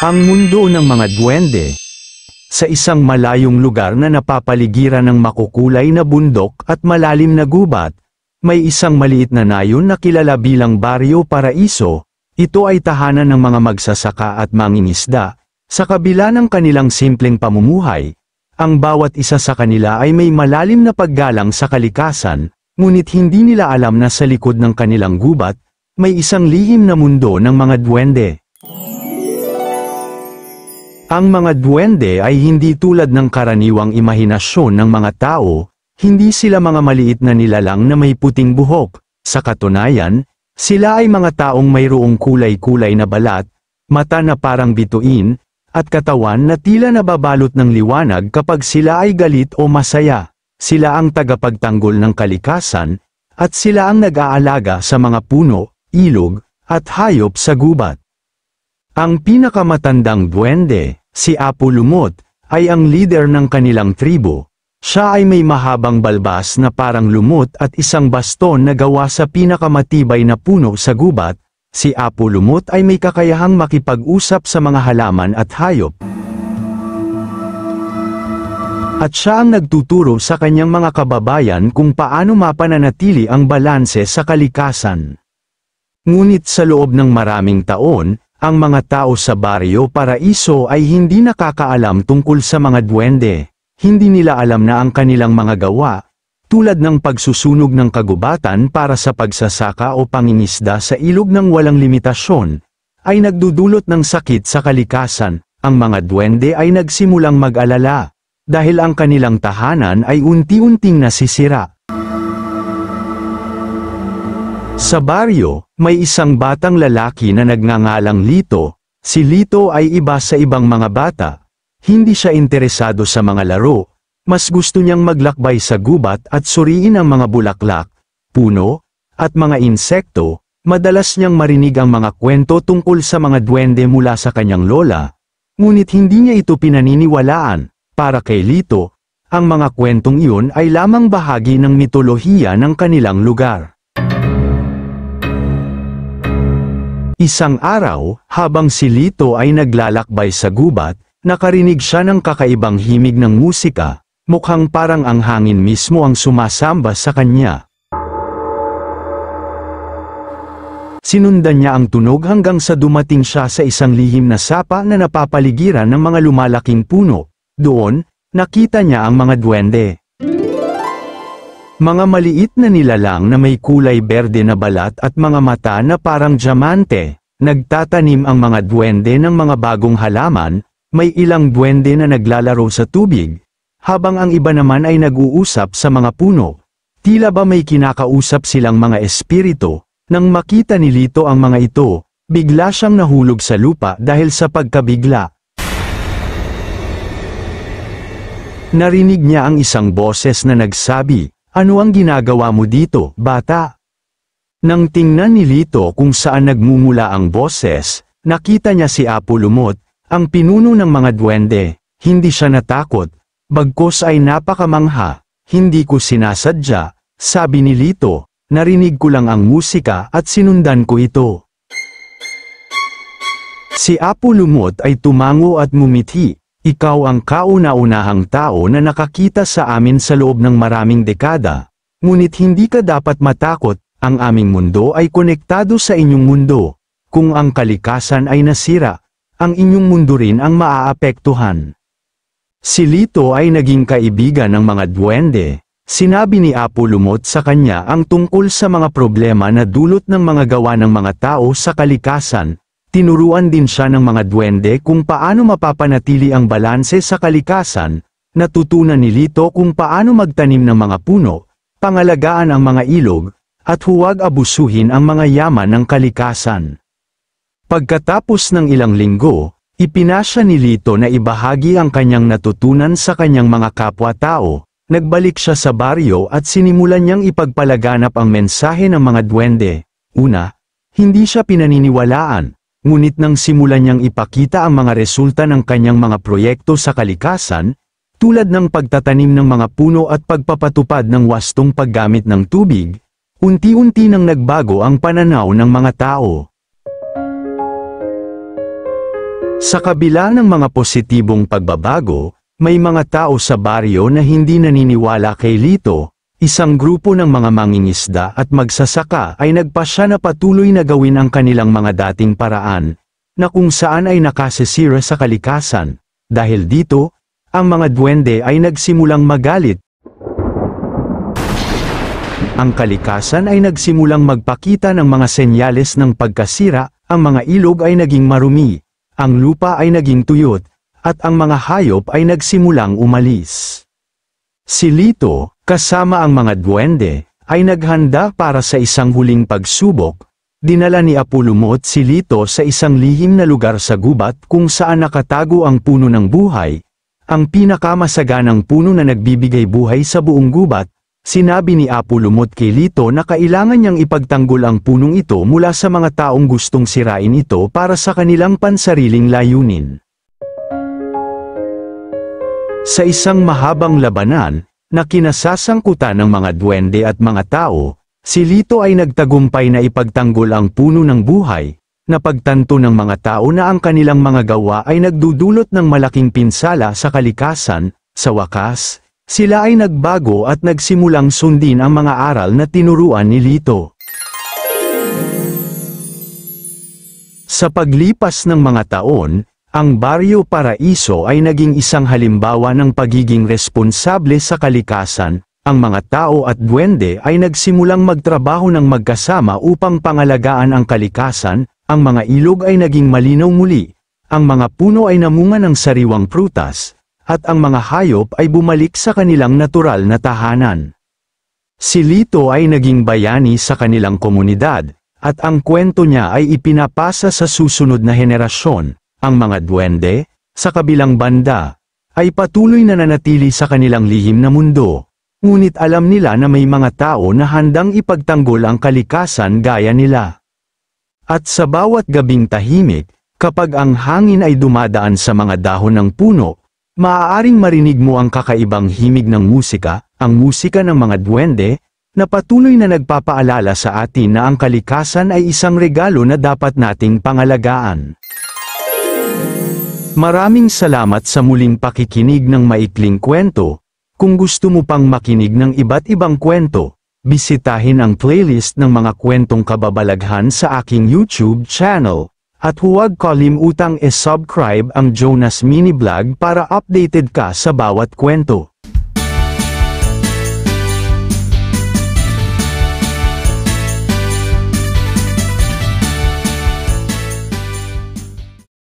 Ang mundo ng mga duwende. Sa isang malayong lugar na napapaligiran ng makukulay na bundok at malalim na gubat, may isang maliit na nayon na kilala bilang Baryo Paraiso. Ito ay tahanan ng mga magsasaka at mangingisda. Sa kabila ng kanilang simpleng pamumuhay, ang bawat isa sa kanila ay may malalim na paggalang sa kalikasan, ngunit hindi nila alam na sa likod ng kanilang gubat, may isang lihim na mundo ng mga duwende. Ang mga duwende ay hindi tulad ng karaniwang imahinasyon ng mga tao, hindi sila mga maliit na nilalang na may puting buhok. Sa katunayan, sila ay mga taong mayroong kulay-kulay na balat, mata na parang bituin, at katawan na tila nababalot ng liwanag kapag sila ay galit o masaya. Sila ang tagapagtanggol ng kalikasan, at sila ang nag-aalaga sa mga puno, ilog, at hayop sa gubat. Ang pinakamatandang duwende, si Apo Lumot, ay ang leader ng kanilang tribo. Siya ay may mahabang balbas na parang lumot at isang baston na gawa sa pinakamatibay na puno sa gubat. Si Apo Lumot ay may kakayahang makipag-usap sa mga halaman at hayop. At siya ang nagtuturo sa kanyang mga kababayan kung paano mapananatili ang balanse sa kalikasan. Ngunit sa loob ng maraming taon, ang mga tao sa Baryo Paraiso ay hindi nakakaalam tungkol sa mga duwende. Hindi nila alam na ang kanilang mga gawa, tulad ng pagsusunog ng kagubatan para sa pagsasaka o pangingisda sa ilog ng walang limitasyon, ay nagdudulot ng sakit sa kalikasan. Ang mga duwende ay nagsimulang mag-alala, dahil ang kanilang tahanan ay unti-unting nasisira. Sa baryo, may isang batang lalaki na nagngangalang Lito. Si Lito ay iba sa ibang mga bata. Hindi siya interesado sa mga laro. Mas gusto niyang maglakbay sa gubat at suriin ang mga bulaklak, puno, at mga insekto. Madalas niyang marinig ang mga kwento tungkol sa mga duwende mula sa kanyang lola. Ngunit hindi niya ito pinaniniwalaan. Para kay Lito, ang mga kwentong iyon ay lamang bahagi ng mitolohiya ng kanilang lugar. Isang araw, habang si Lito ay naglalakbay sa gubat, nakarinig siya ng kakaibang himig ng musika, mukhang parang ang hangin mismo ang sumasamba sa kanya. Sinundan niya ang tunog hanggang sa dumating siya sa isang lihim na sapa na napapaligiran ng mga lumalaking puno. Doon, nakita niya ang mga duwende. Mga maliit na nilalang na may kulay berde na balat at mga mata na parang diamante. Nagtatanim ang mga duwende ng mga bagong halaman, may ilang duwende na naglalaro sa tubig, habang ang iba naman ay nag-uusap sa mga puno. Tila ba may kinakausap silang mga espiritu. Nang makita ni Lito ang mga ito, bigla siyang nahulog sa lupa dahil sa pagkabigla. Narinig niya ang isang boses na nagsabi, "Ano ang ginagawa mo dito, bata?" Nang tingnan ni Lito kung saan nagmumula ang boses, nakita niya si Apo Lumot, ang pinuno ng mga duwende. Hindi siya natakot, bagkus ay napakamangha. "Hindi ko sinasadya," sabi ni Lito, "narinig ko lang ang musika at sinundan ko ito." Si Apo Lumot ay tumango at ngumiti. "Ikaw ang kauna-unahang tao na nakakita sa amin sa loob ng maraming dekada. Ngunit hindi ka dapat matakot, ang aming mundo ay konektado sa inyong mundo. Kung ang kalikasan ay nasira, ang inyong mundo rin ang maaapektuhan." Si Lito ay naging kaibigan ng mga duwende. Sinabi ni Apo Lumot sa kanya ang tungkol sa mga problema na dulot ng mga gawa ng mga tao sa kalikasan. Tinuruan din siya ng mga duwende kung paano mapapanatili ang balanse sa kalikasan. Natutunan ni Lito kung paano magtanim ng mga puno, pangalagaan ang mga ilog, at huwag abusuhin ang mga yaman ng kalikasan. Pagkatapos ng ilang linggo, ipinasya ni Lito na ibahagi ang kanyang natutunan sa kanyang mga kapwa-tao. Nagbalik siya sa baryo at sinimulan niyang ipagpalaganap ang mensahe ng mga duwende. Una, hindi siya pinaniniwalaan. Ngunit nang simulan niyang ipakita ang mga resulta ng kanyang mga proyekto sa kalikasan, tulad ng pagtatanim ng mga puno at pagpapatupad ng wastong paggamit ng tubig, unti-unti nang nagbago ang pananaw ng mga tao. Sa kabila ng mga positibong pagbabago, may mga tao sa baryo na hindi naniniwala kay Lito. Isang grupo ng mga mangingisda at magsasaka ay nagpasya na patuloy na gawin ang kanilang mga dating paraan, na kung saan ay nakasisira sa kalikasan. Dahil dito, ang mga duwende ay nagsimulang magalit. Ang kalikasan ay nagsimulang magpakita ng mga senyales ng pagkasira, ang mga ilog ay naging marumi, ang lupa ay naging tuyot, at ang mga hayop ay nagsimulang umalis. Si Lito, kasama ang mga duwende, ay naghanda para sa isang huling pagsubok. Dinala ni Apulumot si Lito sa isang lihim na lugar sa gubat kung saan nakatago ang puno ng buhay, ang pinakamasaganang puno na nagbibigay buhay sa buong gubat. Sinabi ni Apulumot kay Lito na kailangan niyang ipagtanggol ang punong ito mula sa mga taong gustong sirain ito para sa kanilang pansariling layunin. Sa isang mahabang labanan, na kinasasangkutan ng mga duwende at mga tao, si Lito ay nagtagumpay na ipagtanggol ang puno ng buhay, na pagtanto ng mga tao na ang kanilang mga gawa ay nagdudulot ng malaking pinsala sa kalikasan. Sa wakas, sila ay nagbago at nagsimulang sundin ang mga aral na tinuruan ni Lito. Sa paglipas ng mga taon, ang Baryo Paraiso ay naging isang halimbawa ng pagiging responsable sa kalikasan. Ang mga tao at duwende ay nagsimulang magtrabaho ng magkasama upang pangalagaan ang kalikasan, ang mga ilog ay naging malinaw muli, ang mga puno ay namunga ng sariwang prutas, at ang mga hayop ay bumalik sa kanilang natural na tahanan. Si Lito ay naging bayani sa kanilang komunidad, at ang kwento niya ay ipinapasa sa susunod na henerasyon. Ang mga duwende, sa kabilang banda, ay patuloy na nanatili sa kanilang lihim na mundo, ngunit alam nila na may mga tao na handang ipagtanggol ang kalikasan gaya nila. At sa bawat gabing tahimik, kapag ang hangin ay dumadaan sa mga dahon ng puno, maaaring marinig mo ang kakaibang himig ng musika, ang musika ng mga duwende, na patuloy na nagpapaalala sa atin na ang kalikasan ay isang regalo na dapat nating pangalagaan. Maraming salamat sa muling pakikinig ng maikling kwento. Kung gusto mo pang makinig ng iba't ibang kwento, bisitahin ang playlist ng mga kwentong kababalaghan sa aking YouTube channel. At huwag kalimutang i-subscribe ang Jonas Mini Vlog para updated ka sa bawat kwento.